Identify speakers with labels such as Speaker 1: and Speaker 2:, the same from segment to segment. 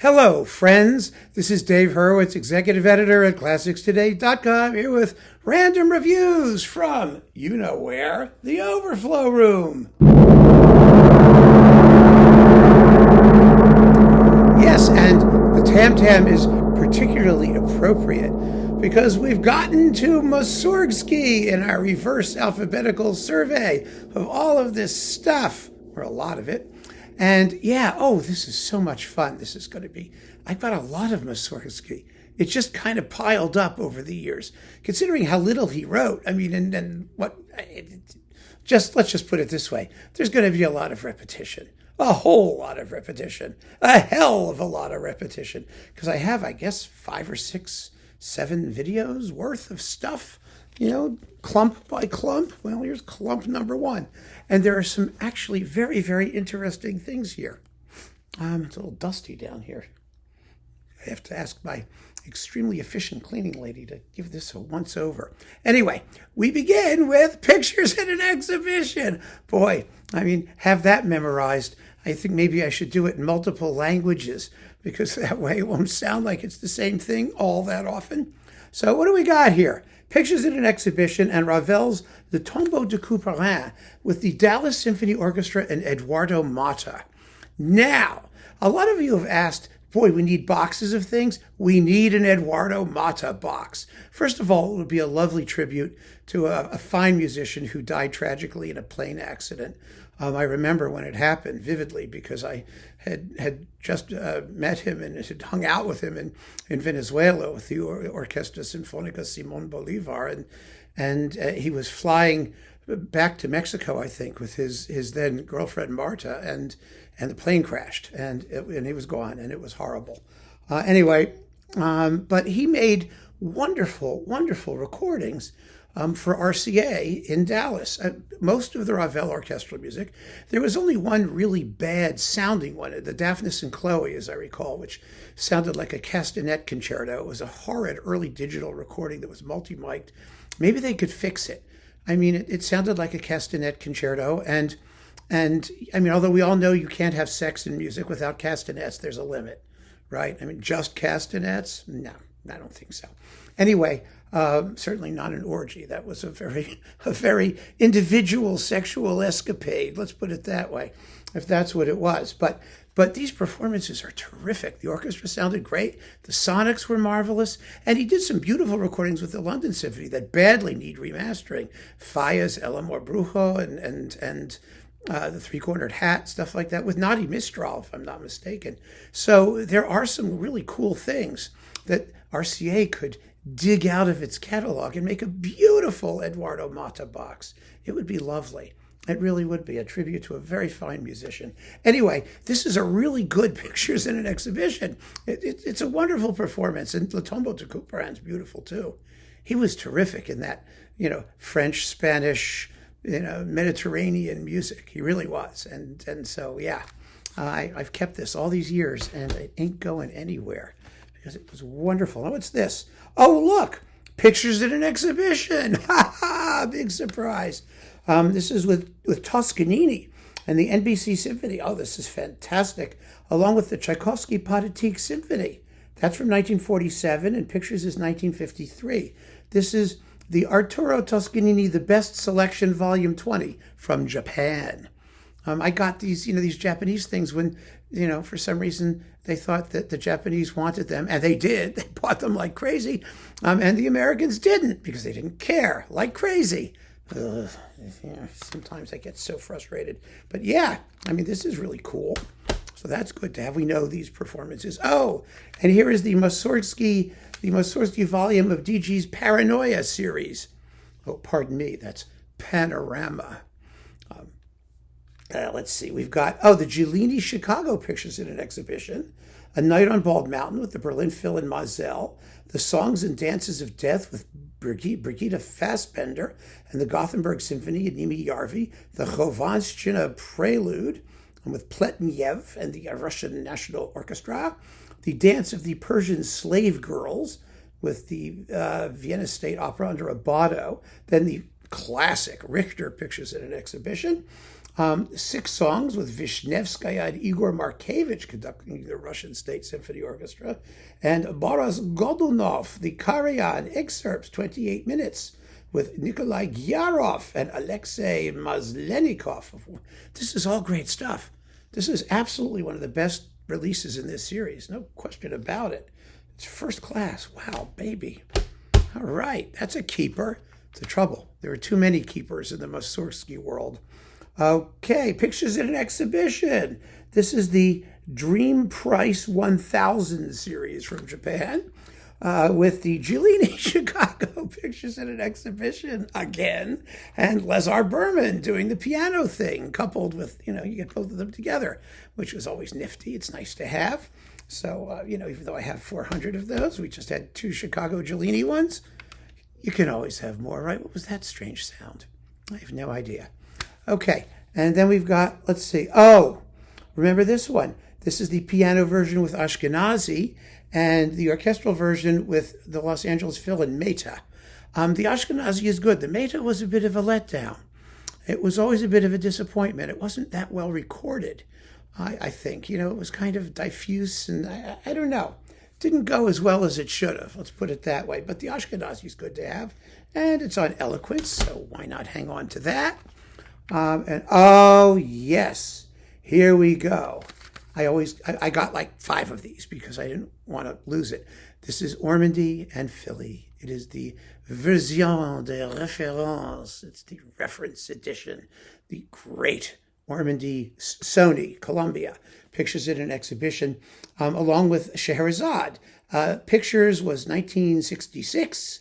Speaker 1: Hello, friends. This is Dave Hurwitz, executive editor at ClassicsToday.com, here with random reviews from, you know where, the Overflow room. Yes, and the tam-tam is particularly appropriate because we've gotten to Mussorgsky in our reverse alphabetical survey of all of this stuff, or a lot of it. And yeah, this is so much fun. This is going to be, I've got a lot of Mussorgsky. It's just kind of piled up over the years, considering how little he wrote. I mean, let's just put it this way. There's going to be a lot of repetition, a whole lot of repetition, a hell of a lot of repetition. Because I have, I guess, 5 or 6, 7 videos worth of stuff, clump by clump. Well, here's clump number 1. And there are some actually very, very interesting things here. It's a little dusty down here. I have to ask my extremely efficient cleaning lady to give this a once over. Anyway, we begin with pictures in an exhibition. Boy, have that memorized. I think maybe I should do it in multiple languages because that way it won't sound like it's the same thing all that often. So what do we got here? Pictures in an exhibition and Ravel's The Tombeau de Couperin with the Dallas Symphony Orchestra and Eduardo Mata. Now, a lot of you have asked, boy, we need boxes of things. We need an Eduardo Mata box. First of all, it would be a lovely tribute to a fine musician who died tragically in a plane accident. I remember when it happened vividly because I had just met him and had hung out with him in Venezuela with the Orquesta Sinfónica Simón Bolívar, and he was flying back to Mexico, I think, with his then girlfriend Marta, and the plane crashed, and he was gone, and it was horrible. But he made wonderful, wonderful recordings for RCA in Dallas. Most of the Ravel orchestral music. There was only one really bad sounding one, the Daphnis and Chloe, as I recall, which sounded like a castanet concerto. It was a horrid early digital recording that was multi-mic'd. Maybe they could fix it. It sounded like a castanet concerto, and although we all know you can't have sex in music without castanets, there's a limit, right? Just castanets? No, I don't think so. Anyway, certainly not an orgy. That was a very individual sexual escapade. Let's put it that way, if that's what it was. But these performances are terrific. The orchestra sounded great. The sonics were marvelous. And he did some beautiful recordings with the London Symphony that badly need remastering. Falla's El Amor Brujo and the Three-Cornered Hat, stuff like that, with Nadi Mistral, if I'm not mistaken. So there are some really cool things that RCA could dig out of its catalog and make a beautiful Eduardo Mata box. It would be lovely. It really would be a tribute to a very fine musician. Anyway, this is a really good pictures in an exhibition. It's a wonderful performance, and Le Tombeau de Couperin is beautiful too. He was terrific in that, French, Spanish, Mediterranean music. He really was. And so, yeah, I've kept this all these years, and it ain't going anywhere because it was wonderful. Oh, what's this? Oh, look, pictures in an exhibition. Ha ha, big surprise. This is with Toscanini and the NBC Symphony. Oh, this is fantastic. Along with the Tchaikovsky Pathetique Symphony. That's from 1947, and pictures is 1953. This is the Arturo Toscanini, The Best Selection, Volume 20 from Japan. I got these Japanese things when, for some reason they thought that the Japanese wanted them, and they did. They bought them like crazy, and the Americans didn't because they didn't care like crazy. Sometimes I get so frustrated. But yeah, this is really cool. So that's good to have. We know these performances. Oh, and here is the Mussorgsky volume of DG's Paranoia series. Oh, pardon me, that's Panorama. Let's see, we've got, the Giulini Chicago pictures in an exhibition, A Night on Bald Mountain with the Berlin Phil and Mazel, The Songs and Dances of Death with Brigitte Fassbender and the Gothenburg Symphony and Nimi Yarvi, the Khovanshchina Prelude with Pletnev and the Russian National Orchestra, the Dance of the Persian Slave Girls with the Vienna State Opera under Abbado, then the classic Richter pictures in an exhibition, 6 songs with Vishnevskaya and Igor Markevich conducting the Russian State Symphony Orchestra, and Boris Godunov, the Karajan excerpts, 28 minutes, with Nikolai Gyarov and Alexei Maslenikov. This is all great stuff. This is absolutely one of the best releases in this series, no question about it. It's first class. Wow, baby. All right, that's a keeper. It's a trouble. There are too many keepers in the Mussorgsky world. Okay, pictures in an exhibition. This is the Dream Price 1000 series from Japan, with the Giuliani Chicago pictures in an exhibition again, and Lazar Berman doing the piano thing, coupled with, you get both of them together, which was always nifty. It's nice to have. So, even though I have 400 of those, we just had 2 Chicago Giuliani ones. You can always have more, right? What was that strange sound? I have no idea. Okay, and then we've got, let's see. Oh, remember this one? This is the piano version with Ashkenazi and the orchestral version with the Los Angeles Phil and Mata. The Ashkenazi is good. The Mata was a bit of a letdown. It was always a bit of a disappointment. It wasn't that well recorded, I think. It was kind of diffuse, and I don't know. Didn't go as well as it should have, let's put it that way. But the Ashkenazi is good to have, and it's on eloquence, so why not hang on to that? And oh, yes, here we go. I got like 5 of these because I didn't want to lose it. This is Ormandy and Philly. It is the version de référence. It's the reference edition. The great Ormandy, Sony, Columbia. Pictures in an exhibition, along with Scheherazade. Pictures was 1966,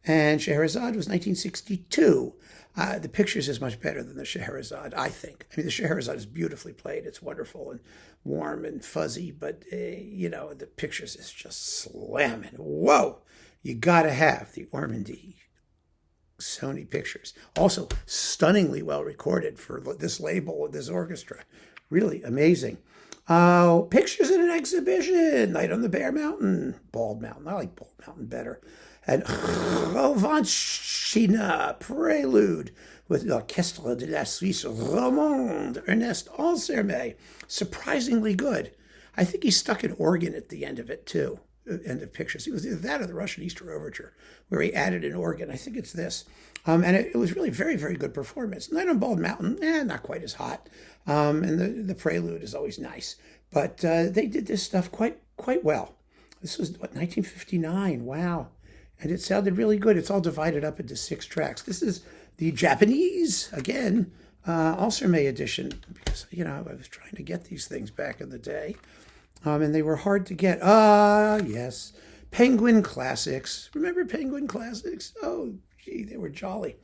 Speaker 1: and Scheherazade was 1962. The Pictures is much better than the Scheherazade, I think. I mean, the Scheherazade is beautifully played. It's wonderful and warm and fuzzy, but, the Pictures is just slamming. Whoa! You got to have the Ormandy Sony Pictures. Also, stunningly well recorded for this label and this orchestra. Really amazing. Pictures in an exhibition. Night on the Bear Mountain. Bald Mountain. I like Bald Mountain better. And Rovanchina Prelude with l'Orchestre de la Suisse Romande, Ernest Ansermet. Surprisingly good. I think he stuck an organ at the end of it, too. End of Pictures. It was either that or the Russian Easter Overture, where he added an organ. I think it's this. And it was really very, very good performance. Night on Bald Mountain, not quite as hot. And the prelude is always nice. But they did this stuff quite well. This was, 1959. Wow. And it sounded really good. It's all divided up into 6 tracks. This is the Japanese, again, Ansermet edition, because, I was trying to get these things back in the day. And they were hard to get. Yes. Penguin Classics. Remember Penguin Classics? Oh, gee, they were jolly.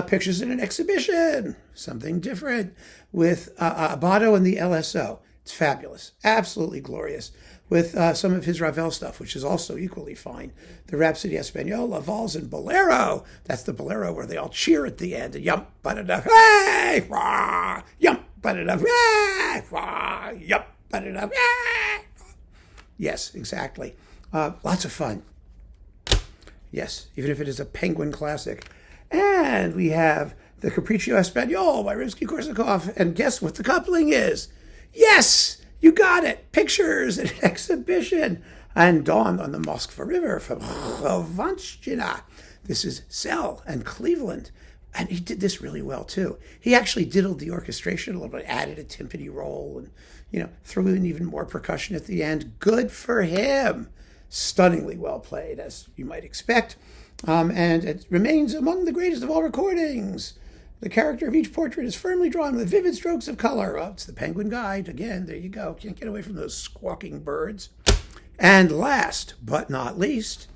Speaker 1: Pictures in an exhibition. Something different with Abbado and the LSO. It's fabulous. Absolutely glorious. With some of his Ravel stuff, which is also equally fine. The Rhapsody Espagnole, Valse, and Bolero. That's the Bolero where they all cheer at the end. Yum, ba-da-da, hey, wah, yum, ba-da-da, hey, wah, yum, ba-da-da, hey. Yes, exactly. Lots of fun. Yes, even if it is a Penguin classic. And we have the Capriccio Espagnole by Rimsky-Korsakov. And guess what the coupling is? Yes! You got it. Pictures, an exhibition, and Dawn on the Moskva River from Rovanchina. This is Szell and Cleveland. And he did this really well, too. He actually diddled the orchestration a little bit, added a timpani roll, and, threw in even more percussion at the end. Good for him. Stunningly well played, as you might expect. And it remains among the greatest of all recordings. The character of each portrait is firmly drawn with vivid strokes of color. Oh, it's the Penguin Guide. Again, there you go. Can't get away from those squawking birds. And last but not least,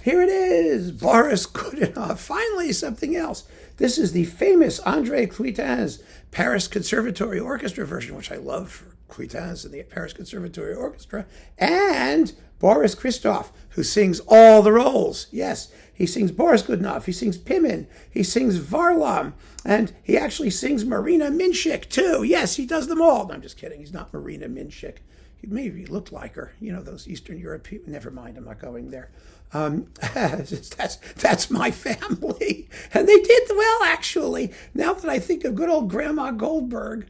Speaker 1: here it is, Boris Godunov. Finally, something else. This is the famous André Cuitin's Paris Conservatory Orchestra version, which I love for Cuitin's and the Paris Conservatory Orchestra, and Boris Christoph, who sings all the roles. Yes, he sings Boris Godunov, he sings Pimen, he sings Varlam, and he actually sings Marina Minchik, too. Yes, he does them all. No, I'm just kidding. He's not Marina Minchik. maybe he looked like her. You know, those Eastern European. Never mind, I'm not going there. That's my family, and they did well, actually. Now that I think of good old Grandma Goldberg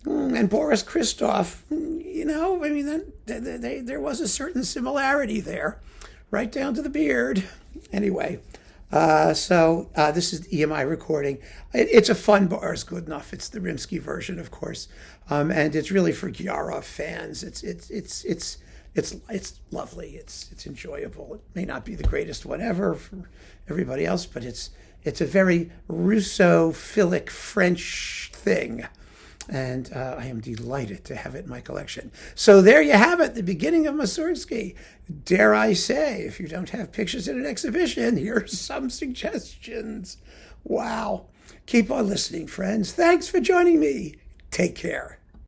Speaker 1: and Boris Christoph, you know, I mean, there was a certain similarity there, right down to the beard. Anyway. This is the EMI recording. It's a fun Boris Godunov. It's the Rimsky version, of course, and it's really for Gyarov fans. It's lovely. It's enjoyable. It may not be the greatest one ever for everybody else, but it's a very Russophilic French thing. And I am delighted to have it in my collection. So there you have it, the beginning of Mussorgsky. Dare I say, if you don't have pictures in an exhibition, here's some suggestions. Wow. Keep on listening, friends. Thanks for joining me. Take care.